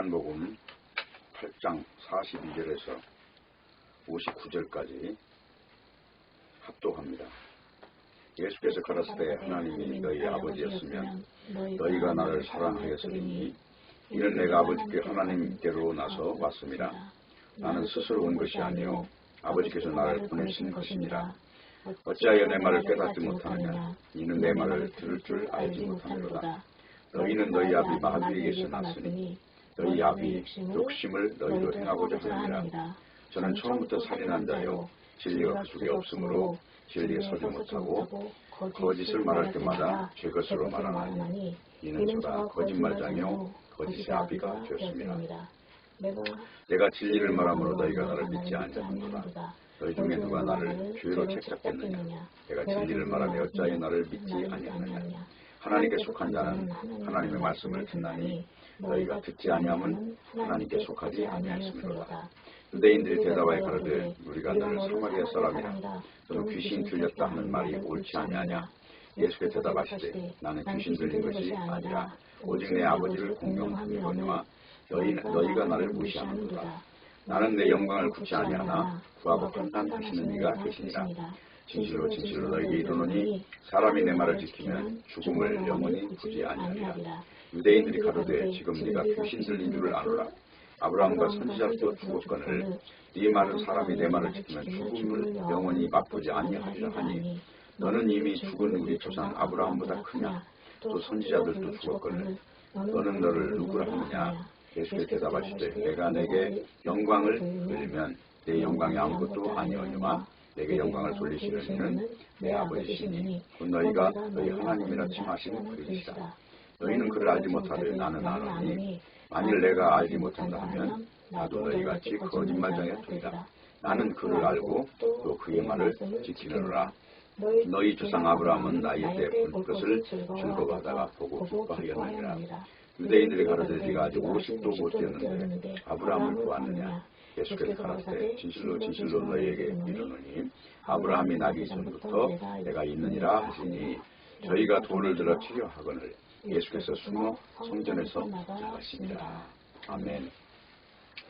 요한복음 8장 42절에서 59절까지 합독합니다. 예수께서 가라사대 하나님이 너희 아버지였으면 너희가 나를 사랑하였으리니 이는 내가 아버지께 하나님께로 나서 왔습니다. 나는 스스로 온 것이 아니요 아버지께서 나를 보내신 것이니라. 어찌하여 내 말을 깨닫지 못하느냐. 이는 내 말을 들을 줄 알지 못하느로다. 너희는 너희 아비 마귀에게서 났으니 너희 아비 욕심을 너희로 행하고자 하느니라. 저는 처음부터 살인한 자요 진리가 그 속에 없으므로 진리에 서지 못하고 거짓을 말할 때마다 죄것으로 말하나니 이는 저가 거짓말장이요 거짓의 아비가 되었습니다. 내가 진리를 말함으로 너희가 나를 믿지 아니하는구나. 너희 중에 누가 나를 죄로 책잡겠느냐. 내가 진리를 말하며 어찌하여 나를 믿지 아니하느냐. 하나님께 속한 자는 하나님의 말씀을 듣나니 너희가 듣지 아니함은 하나님께 속하지 아니하였으므로다. 유대인들이 대답하여 가로되 우리가 너를 사마리아 사람이라 너는 귀신 들렸다 하는 말이 옳지 아니하냐. 예수께서 대답하시되 나는 귀신 들린 것이 아니라 오직 내 아버지를 공경함이거니와 너희가 나를 무시하는도다. 나는 내 영광을 굳지 아니하나 구하고 판단하시는 이가 계시니라. 진실로 진실로 너희에게 이르노니 사람이 내 말을 지키면 죽음을 영원히 보지 아니하리라. 유대인들이 가로되 지금 네가 귀신 들린 줄을 아노라. 아브라함과 선지자도 죽었거늘 네 말은 사람이 내 말을 지키면 죽음을 영원히 맛보지 아니하리라 하니 너는 이미 죽은 우리 조상 아브라함보다 크냐. 또 선지자들도 죽었거늘 너는 너를 누구라 하느냐. 예수께 대답하시되 내가 내게 영광을 돌리면 내 영광이 아무것도 아니오니와 내게 영광을 돌리시는 이는 내 아버지시니 곧 너희가 너희 하나님이라 칭하시는 그리시라. 너희는 그를 알지 못하되 나는 아노니 만일 내가 알지 못한다 하면 나도 너희같이 거짓말장이었도다. 나는 그를 알고 또 그의 말을 지키느니라. 너희 조상 아브라함은 나이 때 본 것을 즐거워하다가 보고 기뻐하였느니라. 유대인들이 가로되 네가 아직 50도 못 되었는데 아브라함을 보았느냐. 예수께서 가라사대 진실로 진실로 너희에게 이르노니 아브라함이 나기 전부터 내가 있느니라 하시니 저희가 돌을 들어 치려 하거늘 예수께서 숨어 성전에서 나가시니라. 아멘.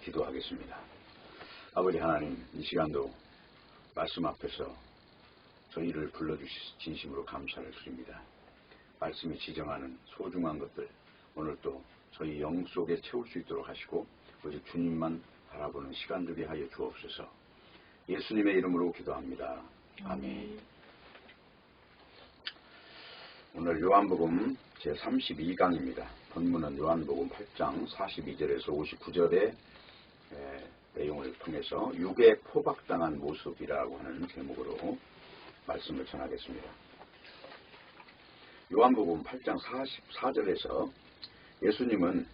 기도하겠습니다. 아버지 하나님, 이 시간도 말씀 앞에서 저희를 불러주시 진심으로 감사를 드립니다. 말씀이 지정하는 소중한 것들 오늘 또 저희 영 속에 채울 수 있도록 하시고 오직 주님만 바라보는 시간 되게 하여 주옵소서. 예수님의 이름으로 기도합니다. 아멘. 오늘 요한복음 제32강입니다. 본문은 요한복음 8장 42절에서 59절의 내용을 통해서 육에 포박당한 모습이라고 하는 제목으로 말씀을 전하겠습니다. 요한복음 8장 44절에서 예수님은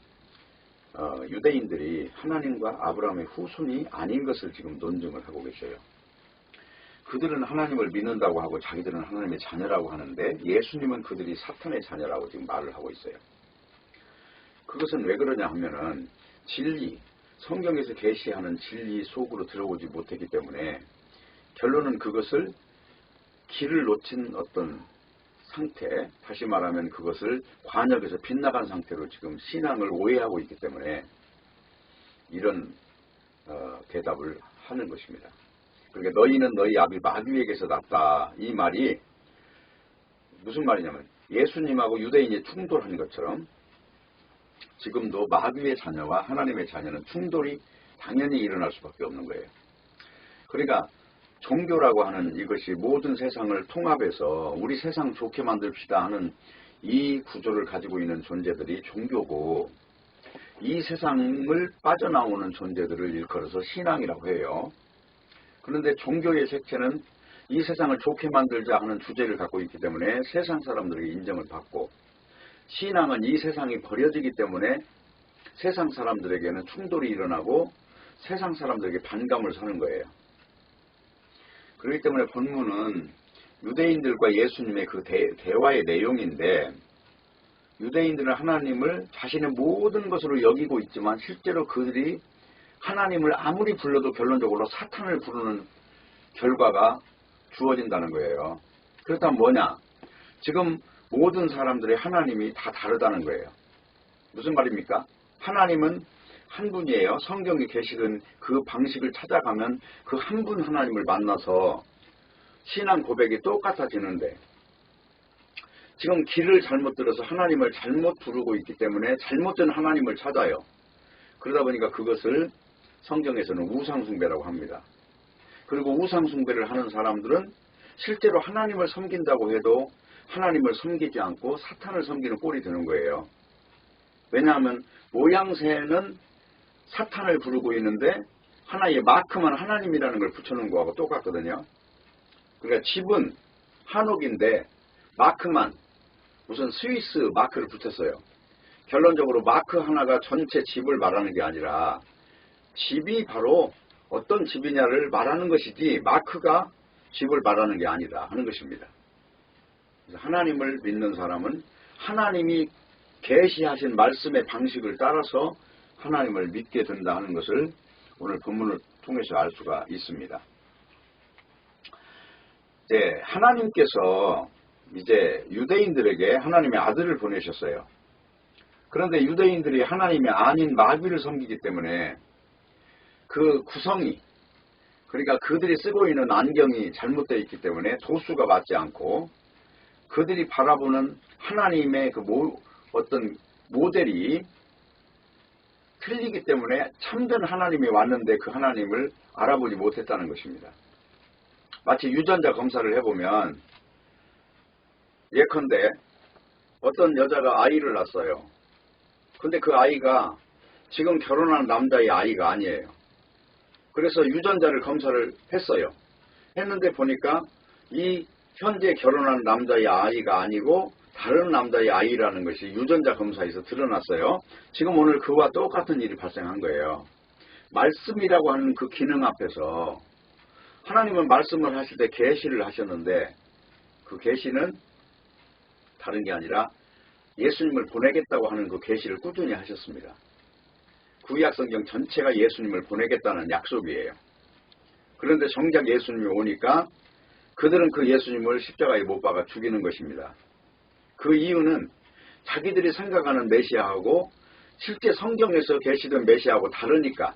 유대인들이 하나님과 아브라함의 후손이 아닌 것을 지금 논증을 하고 계셔요. 그들은 하나님을 믿는다고 하고 자기들은 하나님의 자녀라고 하는데 예수님은 그들이 사탄의 자녀라고 지금 말을 하고 있어요. 그것은 왜 그러냐 하면은 진리, 성경에서 계시하는 진리 속으로 들어오지 못했기 때문에 결론은 그것을 길을 놓친 어떤 상태, 다시 말하면 그것을 관역에서 빗나간 상태로 지금 신앙을 오해하고 있기 때문에 이런 대답을 하는 것입니다. 그러니까 너희는 너희 아비 마귀에게서 났다. 이 말이 무슨 말이냐면 예수님하고 유대인이 충돌하는 것처럼 지금도 마귀의 자녀와 하나님의 자녀는 충돌이 당연히 일어날 수밖에 없는 거예요. 그러니까 종교라고 하는 이것이 모든 세상을 통합해서 우리 세상 좋게 만듭시다 하는 이 구조를 가지고 있는 존재들이 종교고 이 세상을 빠져나오는 존재들을 일컬어서 신앙이라고 해요. 그런데 종교의 색채는 이 세상을 좋게 만들자 하는 주제를 갖고 있기 때문에 세상 사람들에게 인정을 받고 신앙은 이 세상이 버려지기 때문에 세상 사람들에게는 충돌이 일어나고 세상 사람들에게 반감을 사는 거예요. 그렇기 때문에 본문은 유대인들과 예수님의 그 대화의 내용인데 유대인들은 하나님을 자신의 모든 것으로 여기고 있지만 실제로 그들이 하나님을 아무리 불러도 결론적으로 사탄을 부르는 결과가 주어진다는 거예요. 그렇다면 뭐냐? 지금 모든 사람들의 하나님이 다 다르다는 거예요. 무슨 말입니까? 하나님은 한 분이에요. 성경에 계시던 그 방식을 찾아가면 그 한 분 하나님을 만나서 신앙 고백이 똑같아지는데, 지금 길을 잘못 들어서 하나님을 잘못 부르고 있기 때문에 잘못된 하나님을 찾아요. 그러다 보니까 그것을 성경에서는 우상숭배라고 합니다. 그리고 우상숭배를 하는 사람들은 실제로 하나님을 섬긴다고 해도 하나님을 섬기지 않고 사탄을 섬기는 꼴이 되는 거예요. 왜냐하면 모양새는 사탄을 부르고 있는데 하나의 마크만 하나님이라는 걸 붙여놓은 거하고 똑같거든요. 그러니까 집은 한옥인데 마크만 무슨 스위스 마크를 붙였어요. 결론적으로 마크 하나가 전체 집을 말하는 게 아니라 집이 바로 어떤 집이냐를 말하는 것이지 마크가 집을 말하는 게 아니다 하는 것입니다. 그래서 하나님을 믿는 사람은 하나님이 계시하신 말씀의 방식을 따라서 하나님을 믿게 된다 하는 것을 오늘 본문을 통해서 알 수가 있습니다. 네, 하나님께서 이제 유대인들에게 하나님의 아들을 보내셨어요. 그런데 유대인들이 하나님이 아닌 마귀를 섬기기 때문에 그 구성이, 그러니까 그들이 쓰고 있는 안경이 잘못되어 있기 때문에 도수가 맞지 않고 그들이 바라보는 하나님의 그 어떤 모델이 틀리기 때문에 참된 하나님이 왔는데 그 하나님을 알아보지 못했다는 것입니다. 마치 유전자 검사를 해보면 예컨대 어떤 여자가 아이를 낳았어요. 근데 그 아이가 지금 결혼한 남자의 아이가 아니에요. 그래서 유전자를 검사를 했어요. 했는데 보니까 이 현재 결혼한 남자의 아이가 아니고 다른 남자의 아이라는 것이 유전자 검사에서 드러났어요. 지금 오늘 그와 똑같은 일이 발생한 거예요. 말씀이라고 하는 그 기능 앞에서 하나님은 말씀을 하실 때 계시를 하셨는데 그 계시는 다른 게 아니라 예수님을 보내겠다고 하는 그 계시를 꾸준히 하셨습니다. 구약성경 전체가 예수님을 보내겠다는 약속이에요. 그런데 정작 예수님이 오니까 그들은 그 예수님을 십자가에 못 박아 죽이는 것입니다. 그 이유는 자기들이 생각하는 메시아하고 실제 성경에서 계시던 메시아하고 다르니까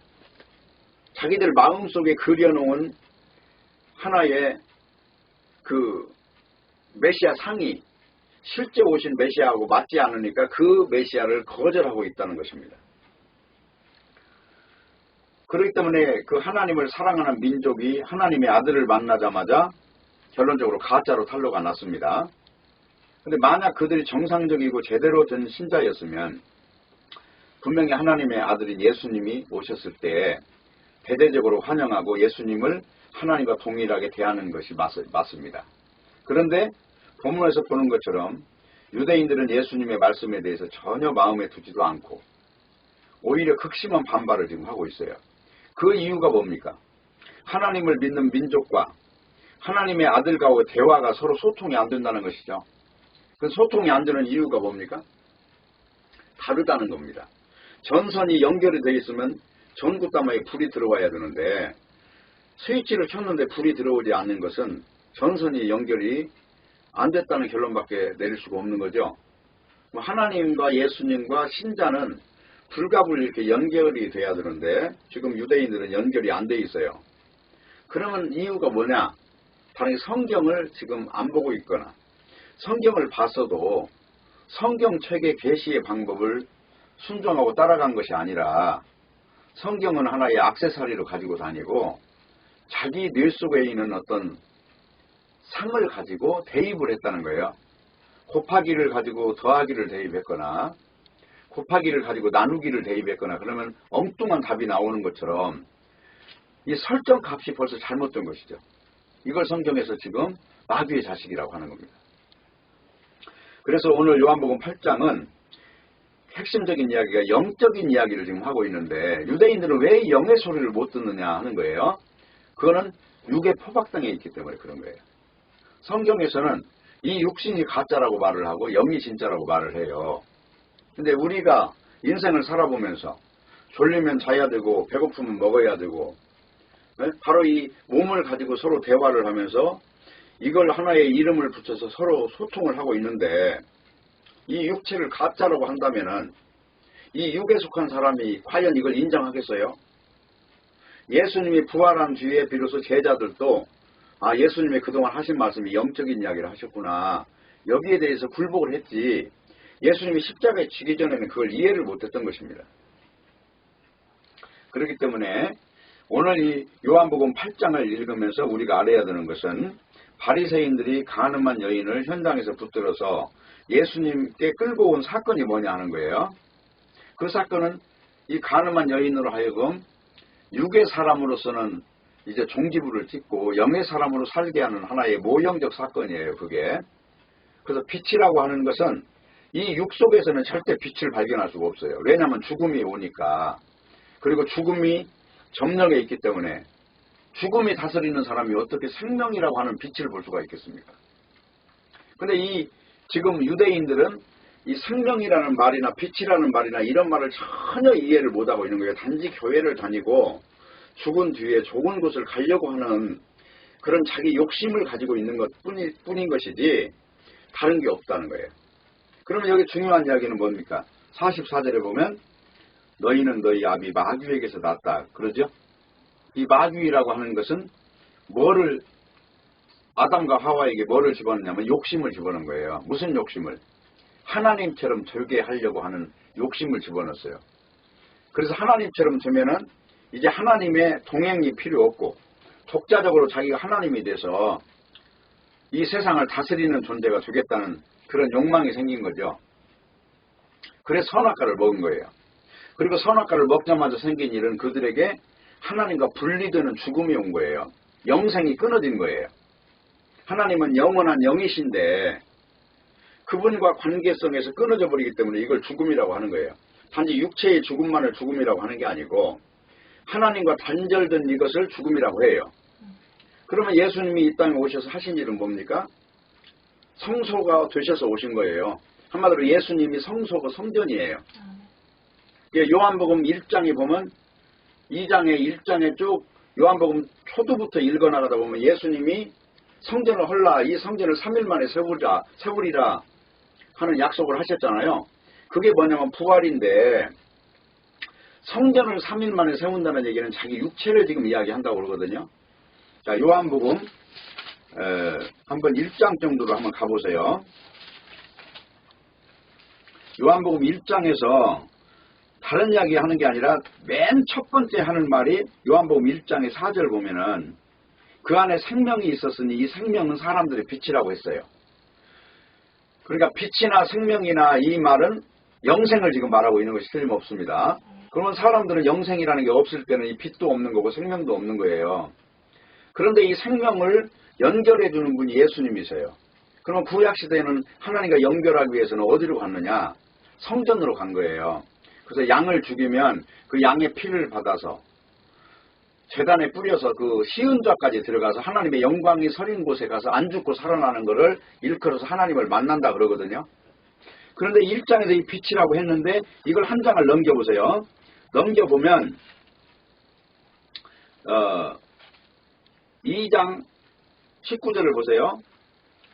자기들 마음속에 그려놓은 하나의 그 메시아 상이 실제 오신 메시아하고 맞지 않으니까 그 메시아를 거절하고 있다는 것입니다. 그렇기 때문에 그 하나님을 사랑하는 민족이 하나님의 아들을 만나자마자 결론적으로 가짜로 탄로가 났습니다. 그런데 만약 그들이 정상적이고 제대로 된 신자였으면 분명히 하나님의 아들인 예수님이 오셨을 때 대대적으로 환영하고 예수님을 하나님과 동일하게 대하는 것이 맞습니다. 그런데 본문에서 보는 것처럼 유대인들은 예수님의 말씀에 대해서 전혀 마음에 두지도 않고 오히려 극심한 반발을 지금 하고 있어요. 그 이유가 뭡니까? 하나님을 믿는 민족과 하나님의 아들과의 대화가 서로 소통이 안 된다는 것이죠. 그 소통이 안 되는 이유가 뭡니까? 다르다는 겁니다. 전선이 연결이 되어 있으면 전구따마에 불이 들어와야 되는데 스위치를 켰는데 불이 들어오지 않는 것은 전선이 연결이 안 됐다는 결론밖에 내릴 수가 없는 거죠. 하나님과 예수님과 신자는 불가불 이렇게 연결이 돼야 되는데 지금 유대인들은 연결이 안 돼 있어요. 그러면 이유가 뭐냐? 다른 성경을 지금 안 보고 있거나 성경을 봤어도 성경책의 계시의 방법을 순종하고 따라간 것이 아니라 성경은 하나의 액세서리로 가지고 다니고 자기 뇌 속에 있는 어떤 상을 가지고 대입을 했다는 거예요. 곱하기를 가지고 더하기를 대입했거나 곱하기를 가지고 나누기를 대입했거나 그러면 엉뚱한 답이 나오는 것처럼 이 설정 값이 벌써 잘못된 것이죠. 이걸 성경에서 지금 마귀의 자식이라고 하는 겁니다. 그래서 오늘 요한복음 8장은 핵심적인 이야기가 영적인 이야기를 지금 하고 있는데 유대인들은 왜 영의 소리를 못 듣느냐 하는 거예요. 그거는 육의 포박당에 있기 때문에 그런 거예요. 성경에서는 이 육신이 가짜라고 말을 하고 영이 진짜라고 말을 해요. 근데 우리가 인생을 살아보면서 졸리면 자야 되고 배고프면 먹어야 되고 바로 이 몸을 가지고 서로 대화를 하면서 이걸 하나의 이름을 붙여서 서로 소통을 하고 있는데 이 육체를 가짜라고 한다면은 이 육에 속한 사람이 과연 이걸 인정하겠어요? 예수님이 부활한 뒤에 비로소 제자들도 예수님이 그동안 하신 말씀이 영적인 이야기를 하셨구나. 여기에 대해서 굴복을 했지. 예수님이 십자가에 지기 전에는 그걸 이해를 못했던 것입니다. 그렇기 때문에 오늘 이 요한복음 8장을 읽으면서 우리가 알아야 되는 것은 바리새인들이 가늠한 여인을 현장에서 붙들어서 예수님께 끌고 온 사건이 뭐냐 하는 거예요. 그 사건은 이 가늠한 여인으로 하여금 육의 사람으로서는 이제 종지부를 찍고 영의 사람으로 살게 하는 하나의 모형적 사건이에요. 그게. 그래서 빛이라고 하는 것은 이 육 속에서는 절대 빛을 발견할 수가 없어요. 왜냐하면 죽음이 오니까. 그리고 죽음이 점령해 있기 때문에 죽음이 다스리는 사람이 어떻게 생명이라고 하는 빛을 볼 수가 있겠습니까? 근데 이 지금 유대인들은 이 생명이라는 말이나 빛이라는 말이나 이런 말을 전혀 이해를 못하고 있는 거예요. 단지 교회를 다니고 죽은 뒤에 좋은 곳을 가려고 하는 그런 자기 욕심을 가지고 있는 것 뿐인 것이지 다른 게 없다는 거예요. 그러면 여기 중요한 이야기는 뭡니까? 44절에 보면 너희는 너희 아비 마귀에게서 났다. 그러죠? 이 마귀라고 하는 것은 뭐를 아담과 하와에게 뭐를 집어넣냐면 욕심을 집어넣은 거예요. 무슨 욕심을? 하나님처럼 되게 하려고 하는 욕심을 집어넣었어요. 그래서 하나님처럼 되면은 이제 하나님의 동행이 필요 없고 독자적으로 자기가 하나님이 돼서 이 세상을 다스리는 존재가 되겠다는 그런 욕망이 생긴 거죠. 그래서 선악과를 먹은 거예요. 그리고 선악과를 먹자마자 생긴 일은 그들에게 하나님과 분리되는 죽음이 온 거예요. 영생이 끊어진 거예요. 하나님은 영원한 영이신데 그분과 관계성에서 끊어져 버리기 때문에 이걸 죽음이라고 하는 거예요. 단지 육체의 죽음만을 죽음이라고 하는 게 아니고 하나님과 단절된 이것을 죽음이라고 해요. 그러면 예수님이 이 땅에 오셔서 하신 일은 뭡니까? 성소가 되셔서 오신 거예요. 한마디로 예수님이 성소고 성전이에요. 요한복음 1장에 보면 2장에 1장에 쭉 요한복음 초두부터 읽어나가다 보면 예수님이 성전을 헐라 이 성전을 3일 만에 세우리라 하는 약속을 하셨잖아요. 그게 뭐냐면 부활인데 성전을 3일 만에 세운다는 얘기는 자기 육체를 지금 이야기한다고 그러거든요. 자, 요한복음 한번 1장 정도로 한번 가보세요. 요한복음 1장에서 다른 이야기 하는 게 아니라 맨 첫 번째 하는 말이 요한복음 1장의 4절 보면은 그 안에 생명이 있었으니 이 생명은 사람들의 빛이라고 했어요. 그러니까 빛이나 생명이나 이 말은 영생을 지금 말하고 있는 것이 틀림없습니다. 그러면 사람들은 영생이라는 게 없을 때는 이 빛도 없는 거고 생명도 없는 거예요. 그런데 이 생명을 연결해 주는 분이 예수님이세요. 그러면 구약시대에는 하나님과 연결하기 위해서는 어디로 갔느냐? 성전으로 간 거예요. 그래서 양을 죽이면 그 양의 피를 받아서 제단에 뿌려서 그 시은좌까지 들어가서 하나님의 영광이 서린 곳에 가서 안 죽고 살아나는 것을 일컬어서 하나님을 만난다 그러거든요. 그런데 1장에서 이 빛이라고 했는데 이걸 한 장을 넘겨보세요. 넘겨보면 2장 19절을 보세요.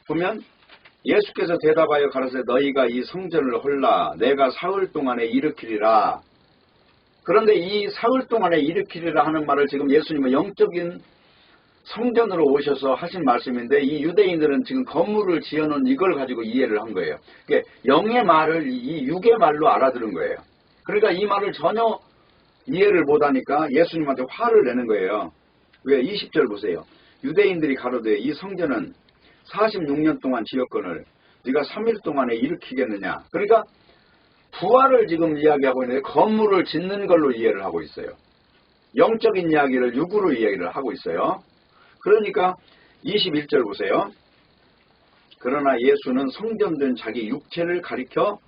보면 예수께서 대답하여 가라사대 너희가 이 성전을 헐라 내가 사흘 동안에 일으키리라. 그런데 이 사흘 동안에 일으키리라 하는 말을 지금 예수님은 영적인 성전으로 오셔서 하신 말씀인데 이 유대인들은 지금 건물을 지어놓은 이걸 가지고 이해를 한 거예요. 그러니까 영의 말을 이 육의 말로 알아들은 거예요. 그러니까 이 말을 전혀 이해를 못하니까 예수님한테 화를 내는 거예요. 왜? 20절 보세요. 유대인들이 가로되 이 성전은 46년 동안 지었거늘 네가 3일 동안에 일으키겠느냐. 그러니까 부활을 지금 이야기하고 있는데 건물을 짓는 걸로 이해를 하고 있어요. 영적인 이야기를 육으로 이야기를 하고 있어요. 그러니까 21절 보세요. 그러나 예수는 성전된 자기 육체를 가리켜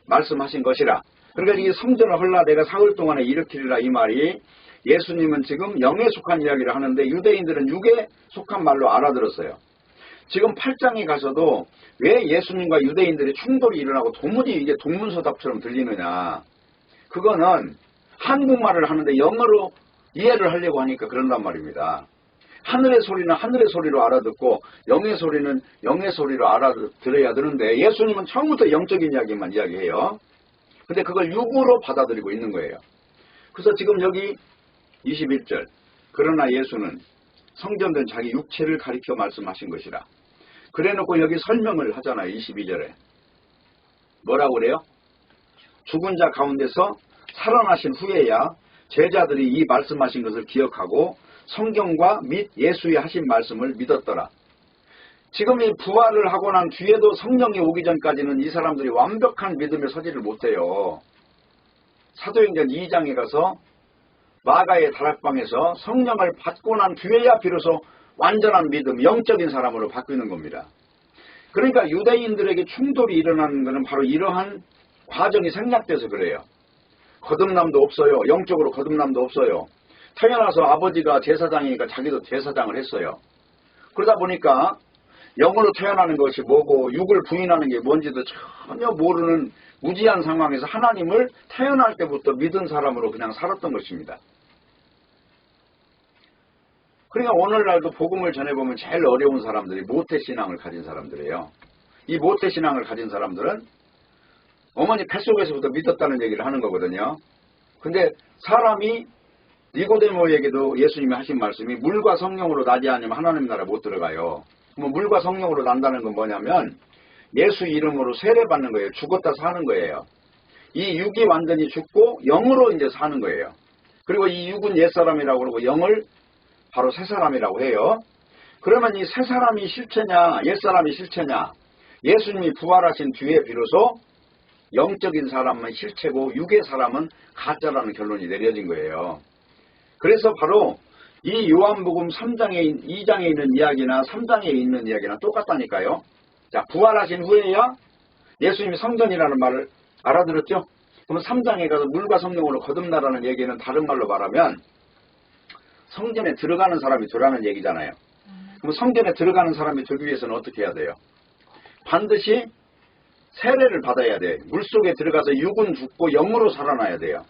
말씀하신 것이라. 그러니까 이 성전을 헐라 내가 사흘 동안에 일으키리라 이 말이 예수님은 지금 영에 속한 이야기를 하는데 유대인들은 육에 속한 말로 알아들었어요. 지금 8장에 가서도 왜 예수님과 유대인들이 충돌이 일어나고 도무지 이게 동문서답처럼 들리느냐. 그거는 한국말을 하는데 영어로 이해를 하려고 하니까 그런단 말입니다. 하늘의 소리는 하늘의 소리로 알아듣고 영의 소리는 영의 소리로 알아들어야 되는데 예수님은 처음부터 영적인 이야기만 이야기해요. 근데 그걸 육으로 받아들이고 있는 거예요. 그래서 지금 여기 21절 그러나 예수는 성전된 자기 육체를 가리켜 말씀하신 것이라. 그래놓고 여기 설명을 하잖아요. 22절에 뭐라고 그래요? 죽은 자 가운데서 살아나신 후에야 제자들이 이 말씀하신 것을 기억하고 성경과 및 예수의 하신 말씀을 믿었더라. 지금 이 부활을 하고 난 뒤에도 성령이 오기 전까지는 이 사람들이 완벽한 믿음에 서지를 못해요. 사도행전 2장에 가서 마가의 다락방에서 성령을 받고 난 뒤에야 비로소 완전한 믿음, 영적인 사람으로 바뀌는 겁니다. 그러니까 유대인들에게 충돌이 일어나는 것은 바로 이러한 과정이 생략돼서 그래요. 거듭남도 없어요. 영적으로 거듭남도 없어요. 태어나서 아버지가 제사장이니까 자기도 제사장을 했어요. 그러다 보니까 영으로 태어나는 것이 뭐고 육을 부인하는 게 뭔지도 전혀 모르는 무지한 상황에서 하나님을 태어날 때부터 믿은 사람으로 그냥 살았던 것입니다. 그러니까 오늘날도 복음을 전해보면 제일 어려운 사람들이 모태신앙을 가진 사람들이에요. 이 모태신앙을 가진 사람들은 어머니 뱃속에서부터 믿었다는 얘기를 하는 거거든요. 근데 사람이 니고데모에게도 예수님이 하신 말씀이 물과 성령으로 나지 않으면 하나님 나라 못 들어가요. 뭐 물과 성령으로 난다는 건 뭐냐면 예수 이름으로 세례받는 거예요. 죽었다 사는 거예요. 이 육이 완전히 죽고 영으로 이제 사는 거예요. 그리고 이 육은 옛사람이라고 그러고 영을 바로 새사람이라고 해요. 그러면 이 새사람이 실체냐 옛사람이 실체냐, 예수님이 부활하신 뒤에 비로소 영적인 사람은 실체고 육의 사람은 가짜라는 결론이 내려진 거예요. 그래서 바로 이 요한복음 3장에 2장에 있는 이야기나 3장에 있는 이야기나 똑같다니까요. 자, 부활하신 후에야 예수님이 성전이라는 말을 알아들었죠? 그러면 3장에 가서 물과 성령으로 거듭나라는 얘기는 다른 말로 말하면 성전에 들어가는 사람이 되라는 얘기잖아요. 그럼 성전에 들어가는 사람이 되기 위해서는 어떻게 해야 돼요? 반드시 세례를 받아야 돼. 물속에 들어가서 육은 죽고 영으로 살아나야 돼요.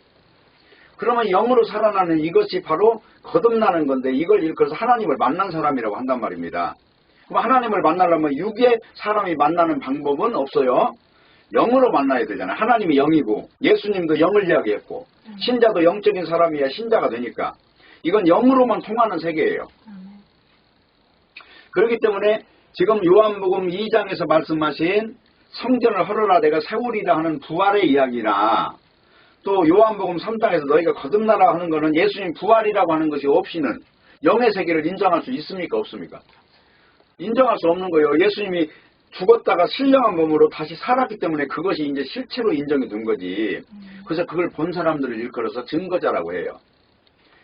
그러면 영으로 살아나는 이것이 바로 거듭나는 건데 이걸 일컬어서 하나님을 만난 사람이라고 한단 말입니다. 그럼 하나님을 만나려면 육의 사람이 만나는 방법은 없어요. 영으로 만나야 되잖아요. 하나님이 영이고 예수님도 영을 이야기했고 신자도 영적인 사람이야 신자가 되니까 이건 영으로만 통하는 세계예요. 그렇기 때문에 지금 요한복음 2장에서 말씀하신 성전을 헐어라 내가 세우리라 하는 부활의 이야기나 또 요한복음 3장에서 너희가 거듭나라 하는 것은 예수님 부활이라고 하는 것이 없이는 영의 세계를 인정할 수 있습니까? 없습니까? 인정할 수 없는 거예요. 예수님이 죽었다가 신령한 몸으로 다시 살았기 때문에 그것이 이제 실체로 인정이 된 거지. 그래서 그걸 본 사람들을 일컬어서 증거자라고 해요.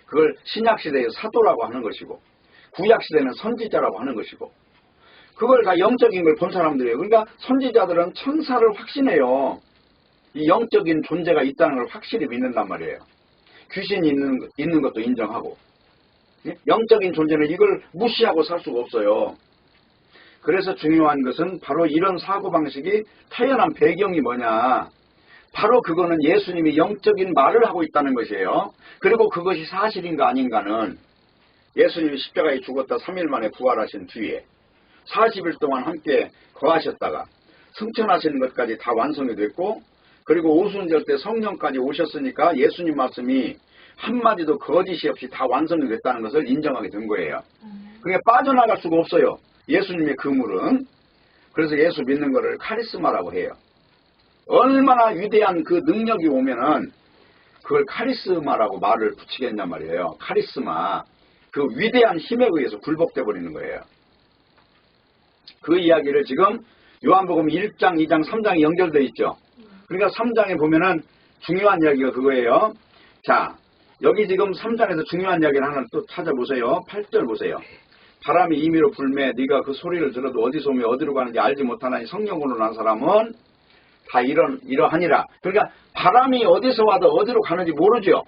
그걸 신약시대의 사도라고 하는 것이고 구약시대는 선지자라고 하는 것이고 그걸 다 영적인 걸 본 사람들이에요. 그러니까 선지자들은 천사를 확신해요. 이 영적인 존재가 있다는 걸 확실히 믿는단 말이에요. 귀신이 있는 것도 인정하고 영적인 존재는 이걸 무시하고 살 수가 없어요. 그래서 중요한 것은 바로 이런 사고방식이 태어난 배경이 뭐냐. 바로 그거는 예수님이 영적인 말을 하고 있다는 것이에요. 그리고 그것이 사실인가 아닌가는 예수님이 십자가에 죽었다 3일 만에 부활하신 뒤에 40일 동안 함께 거하셨다가 승천하시는 것까지 다 완성이 됐고 그리고 오순절 때 성령까지 오셨으니까 예수님 말씀이 한마디도 거짓이 없이 다 완성이 됐다는 것을 인정하게 된 거예요. 그게 빠져나갈 수가 없어요. 예수님의 그물은. 그래서 예수 믿는 것을 카리스마라고 해요. 얼마나 위대한 그 능력이 오면은 그걸 카리스마라고 말을 붙이겠냔 말이에요. 카리스마. 그 위대한 힘에 의해서 굴복돼 버리는 거예요. 그 이야기를 지금 요한복음 1장, 2장, 3장이 연결되어 있죠. 그러니까 3장에 보면은 중요한 이야기가 그거예요. 자, 여기 지금 3장에서 중요한 이야기를 하나 또 찾아보세요. 8절 보세요. 바람이 임의로 불매 네가 그 소리를 들어도 어디서 오며 어디로 가는지 알지 못하나니 성령으로 난 사람은 다 이러하니라. 그러니까 바람이 어디서 와도 어디로 가는지 모르죠.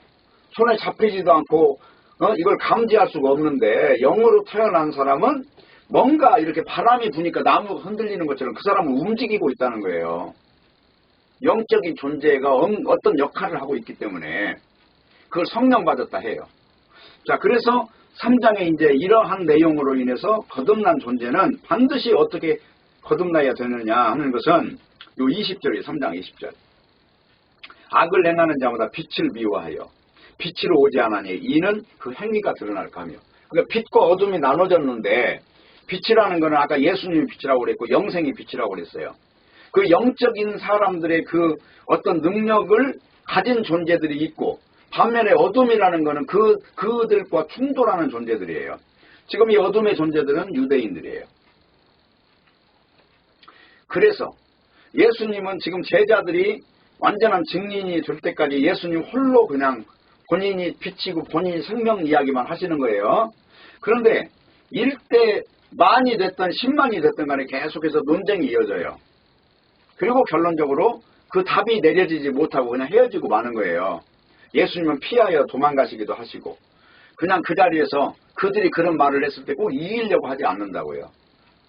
손에 잡히지도 않고 이걸 감지할 수가 없는데 영으로 태어난 사람은 뭔가 이렇게 바람이 부니까 나무가 흔들리는 것처럼 그 사람은 움직이고 있다는 거예요. 영적인 존재가 어떤 역할을 하고 있기 때문에 그걸 성령 받았다 해요. 자, 그래서 3장에 이제 이러한 내용으로 인해서 거듭난 존재는 반드시 어떻게 거듭나야 되느냐 하는 것은 요 20절이에요. 3장 20절. 악을 행하는 자마다 빛을 미워하여 빛으로 오지 않으니 이는 그 행위가 드러날까 하며. 그러니까 빛과 어둠이 나눠졌는데 빛이라는 거는 아까 예수님이 빛이라고 그랬고 영생이 빛이라고 그랬어요. 그 영적인 사람들의 그 어떤 능력을 가진 존재들이 있고 반면에 어둠이라는 거는 그들과 충돌하는 존재들이에요. 지금 이 어둠의 존재들은 유대인들이에요. 그래서 예수님은 지금 제자들이 완전한 증인이 될 때까지 예수님 홀로 그냥 본인이 빛이고 본인이 생명 이야기만 하시는 거예요. 그런데 1대 만이 됐든 10만이 됐든 간에 계속해서 논쟁이 이어져요. 그리고 결론적으로 그 답이 내려지지 못하고 그냥 헤어지고 마는 거예요. 예수님은 피하여 도망가시기도 하시고 그냥 그 자리에서 그들이 그런 말을 했을 때 꼭 이기려고 하지 않는다고요.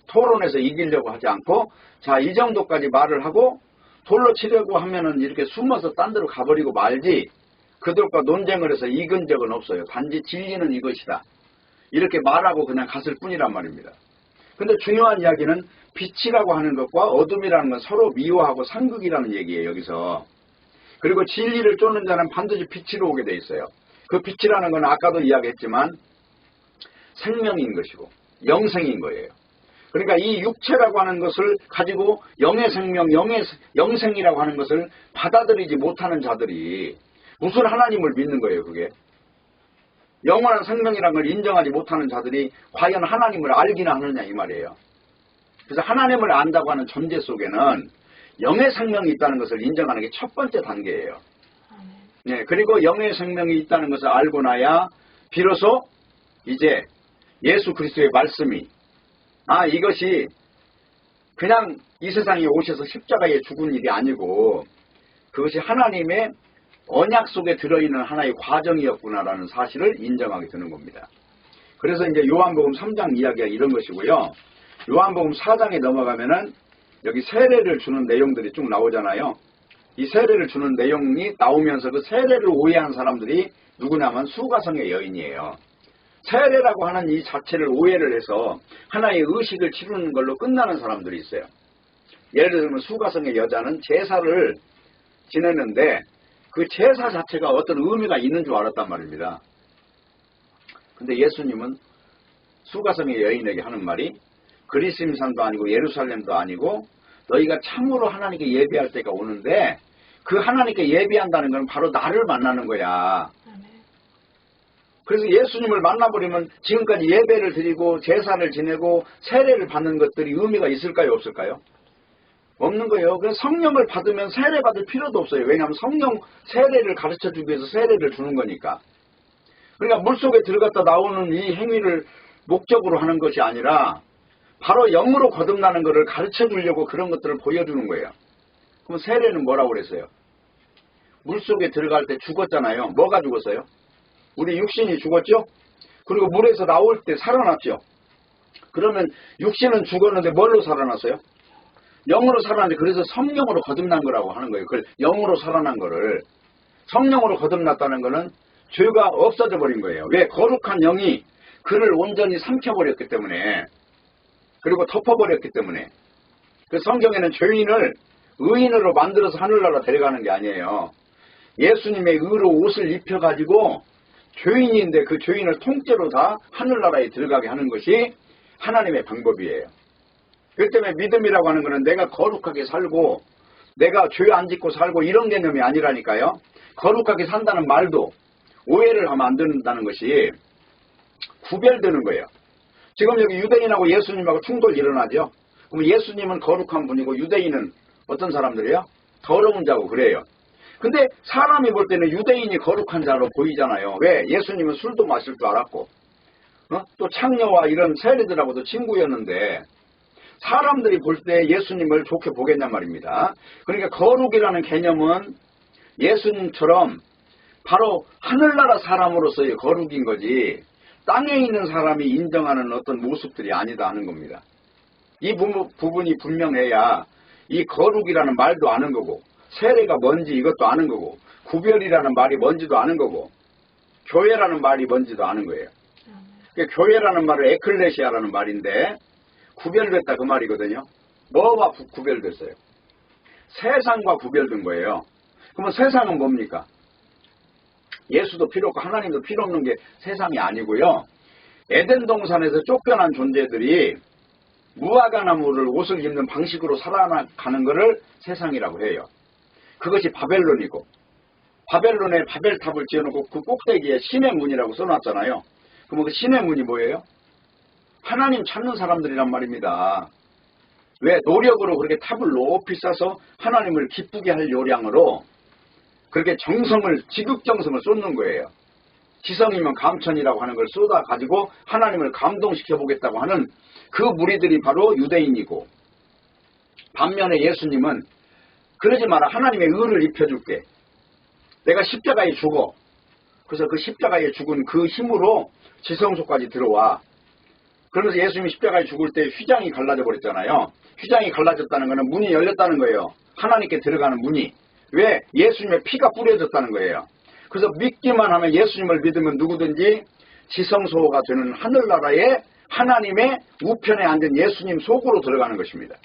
토론에서 이기려고 하지 않고 자, 이 정도까지 말을 하고 돌로 치려고 하면은 이렇게 숨어서 딴 데로 가버리고 말지 그들과 논쟁을 해서 이긴 적은 없어요. 단지 진리는 이것이다. 이렇게 말하고 그냥 갔을 뿐이란 말입니다. 근데 중요한 이야기는 빛이라고 하는 것과 어둠이라는 건 서로 미워하고 상극이라는 얘기예요. 여기서. 그리고 진리를 쫓는 자는 반드시 빛으로 오게 돼 있어요. 그 빛이라는 건 아까도 이야기했지만 생명인 것이고 영생인 거예요. 그러니까 이 육체라고 하는 것을 가지고 영의 생명, 영생이라고 하는 것을 받아들이지 못하는 자들이 무슨 하나님을 믿는 거예요, 그게? 영원한 생명이라는 걸 인정하지 못하는 자들이 과연 하나님을 알기나 하느냐 이 말이에요. 그래서 하나님을 안다고 하는 존재 속에는 영의 생명이 있다는 것을 인정하는 게 첫 번째 단계예요. 네, 그리고 영의 생명이 있다는 것을 알고 나야 비로소 이제 예수 그리스도의 말씀이 이것이 그냥 이 세상에 오셔서 십자가에 죽은 일이 아니고 그것이 하나님의 언약 속에 들어있는 하나의 과정이었구나라는 사실을 인정하게 되는 겁니다. 그래서 이제 요한복음 3장 이야기가 이런 것이고요. 요한복음 4장에 넘어가면은 여기 세례를 주는 내용들이 쭉 나오잖아요. 이 세례를 주는 내용이 나오면서 그 세례를 오해한 사람들이 누구냐면 수가성의 여인이에요. 세례라고 하는 이 자체를 오해를 해서 하나의 의식을 치르는 걸로 끝나는 사람들이 있어요. 예를 들면 수가성의 여자는 제사를 지냈는데 그 제사 자체가 어떤 의미가 있는 줄 알았단 말입니다. 근데 예수님은 수가성의 여인에게 하는 말이 그리스임산도 아니고 예루살렘도 아니고 너희가 참으로 하나님께 예배할 때가 오는데 그 하나님께 예배한다는 건 바로 나를 만나는 거야. 그래서 예수님을 만나버리면 지금까지 예배를 드리고 제사를 지내고 세례를 받는 것들이 의미가 있을까요? 없을까요? 없는 거예요. 그래서 성령을 받으면 세례 받을 필요도 없어요. 왜냐하면 성령 세례를 가르쳐주기 위해서 세례를 주는 거니까. 그러니까 물속에 들어갔다 나오는 이 행위를 목적으로 하는 것이 아니라 바로 영으로 거듭나는 것을 가르쳐주려고 그런 것들을 보여주는 거예요. 그럼 세례는 뭐라고 그랬어요? 물속에 들어갈 때 죽었잖아요. 뭐가 죽었어요? 우리 육신이 죽었죠? 그리고 물에서 나올 때 살아났죠? 그러면 육신은 죽었는데 뭘로 살아났어요? 영으로 살아났는데 그래서 성령으로 거듭난 거라고 하는 거예요. 그걸 영으로 살아난 거를. 성령으로 거듭났다는 거는 죄가 없어져 버린 거예요. 왜? 거룩한 영이 그를 온전히 삼켜버렸기 때문에 그리고 덮어버렸기 때문에 그 성경에는 죄인을 의인으로 만들어서 하늘나라 데려가는 게 아니에요. 예수님의 의로 옷을 입혀가지고 죄인인데 그 죄인을 통째로 다 하늘나라에 들어가게 하는 것이 하나님의 방법이에요. 그렇기 때문에 믿음이라고 하는 것은 내가 거룩하게 살고 내가 죄 안 짓고 살고 이런 개념이 아니라니까요. 거룩하게 산다는 말도 오해를 하면 안 된다는 것이 구별되는 거예요. 지금 여기 유대인하고 예수님하고 충돌이 일어나죠. 그럼 예수님은 거룩한 분이고 유대인은 어떤 사람들이에요? 더러운 자고 그래요. 근데 사람이 볼 때는 유대인이 거룩한 자로 보이잖아요. 왜? 예수님은 술도 마실 줄 알았고 또 창녀와 이런 세리들하고도 친구였는데 사람들이 볼 때 예수님을 좋게 보겠냔 말입니다. 그러니까 거룩이라는 개념은 예수님처럼 바로 하늘나라 사람으로서의 거룩인 거지 땅에 있는 사람이 인정하는 어떤 모습들이 아니다 하는 겁니다. 이 부분이 분명해야 이 거룩이라는 말도 아는 거고 세례가 뭔지 이것도 아는 거고 구별이라는 말이 뭔지도 아는 거고 교회라는 말이 뭔지도 아는 거예요. 그러니까 교회라는 말은 에클레시아라는 말인데 구별됐다 그 말이거든요. 뭐가 구별됐어요? 세상과 구별된 거예요. 그러면 세상은 뭡니까? 예수도 필요 없고 하나님도 필요 없는 게 세상이 아니고요. 에덴 동산에서 쫓겨난 존재들이 무화과나무를 옷을 입는 방식으로 살아가는 것을 세상이라고 해요. 그것이 바벨론이고, 바벨론에 바벨탑을 지어놓고 그 꼭대기에 신의 문이라고 써놨잖아요. 그럼 그 신의 문이 뭐예요? 하나님 찾는 사람들이란 말입니다. 왜? 노력으로 그렇게 탑을 높이 쌓아서 하나님을 기쁘게 할 요량으로 그렇게 정성을, 지극정성을 쏟는 거예요. 지성이면 감천이라고 하는 걸 쏟아가지고 하나님을 감동시켜 보겠다고 하는 그 무리들이 바로 유대인이고, 반면에 예수님은 그러지 마라. 하나님의 의를 입혀줄게. 내가 십자가에 죽어. 그래서 그 십자가에 죽은 그 힘으로 지성소까지 들어와. 그러면서 예수님이 십자가에 죽을 때 휘장이 갈라져 버렸잖아요. 휘장이 갈라졌다는 것은 문이 열렸다는 거예요. 하나님께 들어가는 문이. 왜? 예수님의 피가 뿌려졌다는 거예요. 그래서 믿기만 하면, 예수님을 믿으면 누구든지 지성소가 되는 하늘나라에 하나님의 우편에 앉은 예수님 속으로 들어가는 것입니다.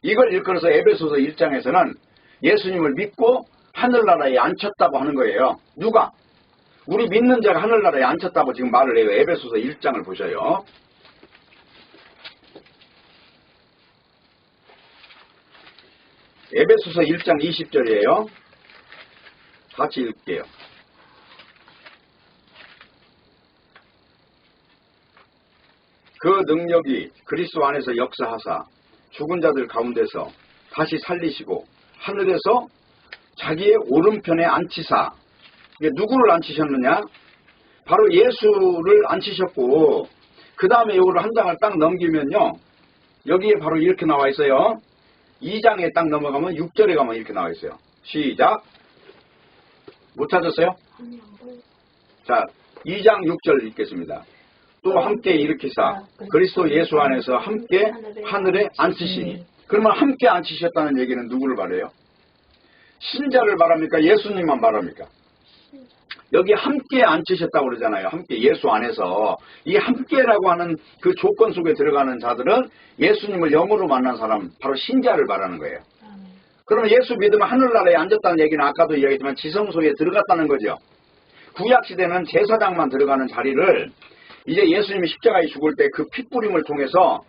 이걸 일컬어서 에베소서 1장에서는 예수님을 믿고 하늘나라에 앉혔다고 하는 거예요. 누가? 우리 믿는 자가 하늘나라에 앉혔다고 지금 말을 해요. 에베소서 1장을 보셔요. 에베소서 1장 20절이에요. 같이 읽게요. 그 능력이 그리스도 안에서 역사하사 죽은 자들 가운데서 다시 살리시고 하늘에서 자기의 오른편에 앉히사. 이게 누구를 앉히셨느냐? 바로 예수를 앉히셨고, 그 다음에 이거를 한 장을 딱 넘기면요, 여기에 바로 이렇게 나와 있어요. 2장에 딱 넘어가면 6절에 가면 이렇게 나와 있어요. 시작. 못 찾았어요? 자, 2장 6절 읽겠습니다. 또 함께 일으키사 그리스도 예수 안에서 함께 하늘에 앉히시니. 그러면 함께 앉히셨다는 얘기는 누구를 말해요? 신자를 말합니까? 예수님만 말합니까? 여기 함께 앉히셨다고 그러잖아요. 함께 예수 안에서. 이 함께라고 하는 그 조건 속에 들어가는 자들은 예수님을 영으로 만난 사람, 바로 신자를 말하는 거예요. 그러면 예수 믿으면 하늘나라에 앉았다는 얘기는 아까도 이야기했지만 지성소에 들어갔다는 거죠. 구약시대는 제사장만 들어가는 자리를 이제 예수님이 십자가에 죽을 때 그 핏부림을 통해서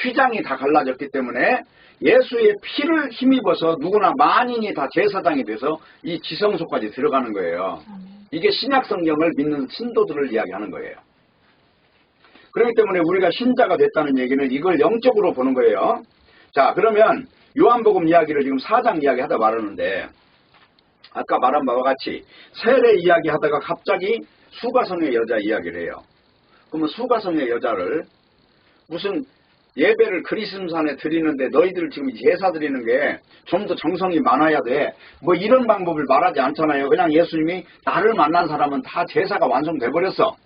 휘장이 다 갈라졌기 때문에 예수의 피를 힘입어서 누구나 만인이 다 제사장이 돼서 이 지성소까지 들어가는 거예요. 이게 신약 성경을 믿는 신도들을 이야기하는 거예요. 그렇기 때문에 우리가 신자가 됐다는 얘기는 이걸 영적으로 보는 거예요. 자, 그러면 요한복음 이야기를 지금 4장 이야기하다 말하는데, 아까 말한 바와 같이 세례 이야기하다가 갑자기 수가성의 여자 이야기를 해요. 그러면 수가성의 여자를 무슨 예배를 그리심산에 드리는데 너희들 지금 제사 드리는 게 좀 더 정성이 많아야 돼. 뭐 이런 방법을 말하지 않잖아요. 그냥 예수님이 나를 만난 사람은 다 제사가 완성돼 버렸어.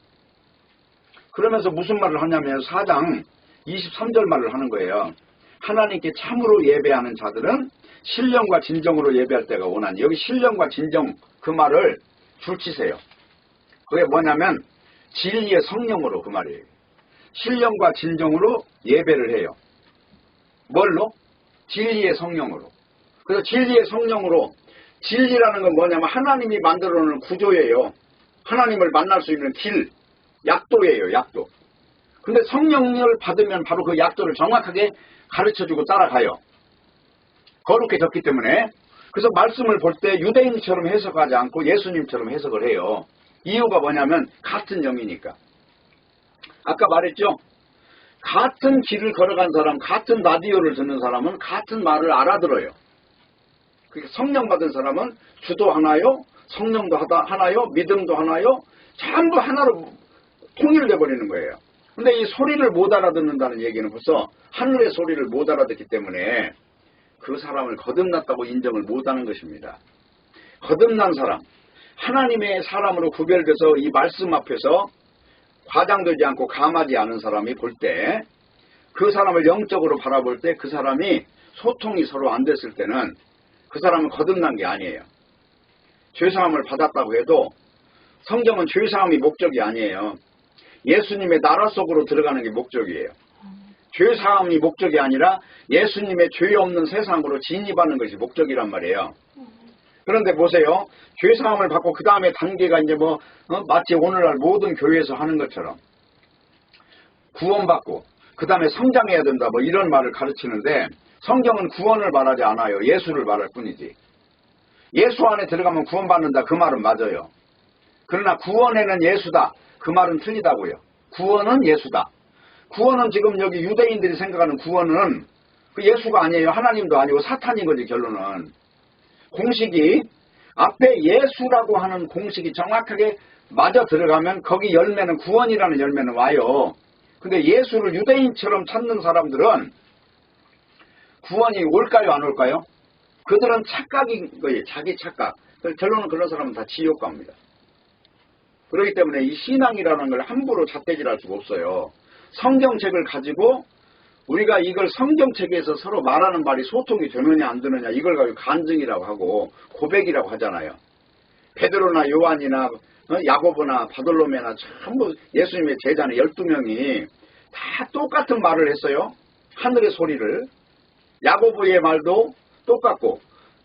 그러면서 무슨 말을 하냐면 4장 23절 말을 하는 거예요. 하나님께 참으로 예배하는 자들은 신령과 진정으로 예배할 때가 오나니. 여기 신령과 진정 그 말을 줄치세요. 그게 뭐냐면 진리의 성령으로, 그 말이에요. 신령과 진정으로 예배를 해요. 뭘로? 진리의 성령으로. 그래서 진리의 성령으로, 진리라는 건 뭐냐면 하나님이 만들어 놓은 구조예요. 하나님을 만날 수 있는 길, 약도예요, 약도. 근데 성령을 받으면 바로 그 약도를 정확하게 가르쳐주고 따라가요. 거룩해졌기 때문에. 그래서 말씀을 볼 때 유대인처럼 해석하지 않고 예수님처럼 해석을 해요. 이유가 뭐냐면 같은 영이니까. 아까 말했죠? 같은 길을 걸어간 사람, 같은 라디오를 듣는 사람은 같은 말을 알아들어요. 그러니까 성령 받은 사람은 주도 하나요, 성령도 하나요, 믿음도 하나요, 전부 하나로 통일돼 버리는 거예요. 근데 이 소리를 못 알아듣는다는 얘기는 벌써 하늘의 소리를 못 알아듣기 때문에 그 사람을 거듭났다고 인정을 못하는 것입니다. 거듭난 사람, 하나님의 사람으로 구별돼서 이 말씀 앞에서 과장되지 않고 감하지 않은 사람이 볼 때, 그 사람을 영적으로 바라볼 때 그 사람이 소통이 서로 안 됐을 때는 그 사람은 거듭난 게 아니에요. 죄사함을 받았다고 해도 성경은 죄사함이 목적이 아니에요. 예수님의 나라 속으로 들어가는 게 목적이에요. 죄사함이 목적이 아니라 예수님의 죄 없는 세상으로 진입하는 것이 목적이란 말이에요. 그런데 보세요. 죄사함을 받고 그 다음에 단계가 이제 마치 오늘날 모든 교회에서 하는 것처럼 구원받고 그 다음에 성장해야 된다 이런 말을 가르치는데 성경은 구원을 말하지 않아요. 예수를 말할 뿐이지. 예수 안에 들어가면 구원받는다 그 말은 맞아요. 그러나 구원에는 예수다 그 말은 틀리다고요. 구원은 예수다. 구원은 지금 여기 유대인들이 생각하는 구원은 그 예수가 아니에요. 하나님도 아니고 사탄인 거지 결론은. 공식이 앞에 예수라고 하는 공식이 정확하게 맞아 들어가면 거기 열매는 구원이라는 열매는 와요. 근데 예수를 유대인처럼 찾는 사람들은 구원이 올까요 안 올까요? 그들은 착각인 거예요. 자기 착각. 결론은 그런 사람은 다 지옥 갑니다. 그렇기 때문에 이 신앙이라는 걸 함부로 잣대질할 수가 없어요. 성경책을 가지고 우리가 이걸 성경책에서 서로 말하는 말이 소통이 되느냐 안 되느냐 이걸 가지고 간증이라고 하고 고백이라고 하잖아요. 베드로나 요한이나 야고보나 바돌로메나 전부 예수님의 제자는 12명이 다 똑같은 말을 했어요. 하늘의 소리를. 야고보의 말도 똑같고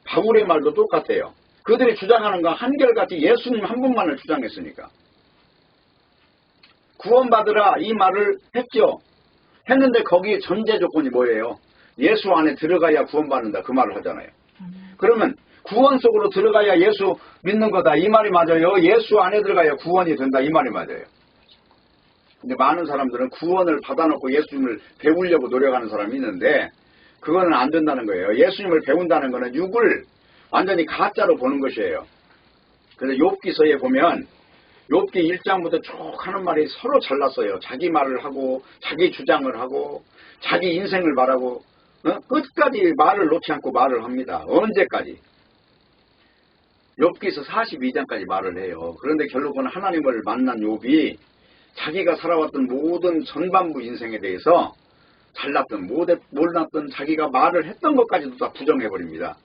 바울의 말도 똑같아요. 그들이 주장하는 건 한결같이 예수님 한 분만을 주장했으니까. 구원받으라 이 말을 했죠. 했는데 거기에 전제 조건이 뭐예요? 예수 안에 들어가야 구원받는다 그 말을 하잖아요. 그러면 구원 속으로 들어가야 예수 믿는 거다 이 말이 맞아요? 예수 안에 들어가야 구원이 된다 이 말이 맞아요. 근데 많은 사람들은 구원을 받아놓고 예수님을 배우려고 노력하는 사람이 있는데 그거는 안 된다는 거예요. 예수님을 배운다는 거는 육을 완전히 가짜로 보는 것이에요. 그래서 욥기서에 보면 욥기 1장부터 쭉 하는 말이 서로 잘났어요. 자기 말을 하고 자기 주장을 하고 자기 인생을 말하고 끝까지 말을 놓지 않고 말을 합니다. 언제까지? 욥기서 42장까지 말을 해요. 그런데 결국은 하나님을 만난 욥이 자기가 살아왔던 모든 전반부 인생에 대해서 잘났든 몰랐든 자기가 말을 했던 것까지도 다 부정해버립니다.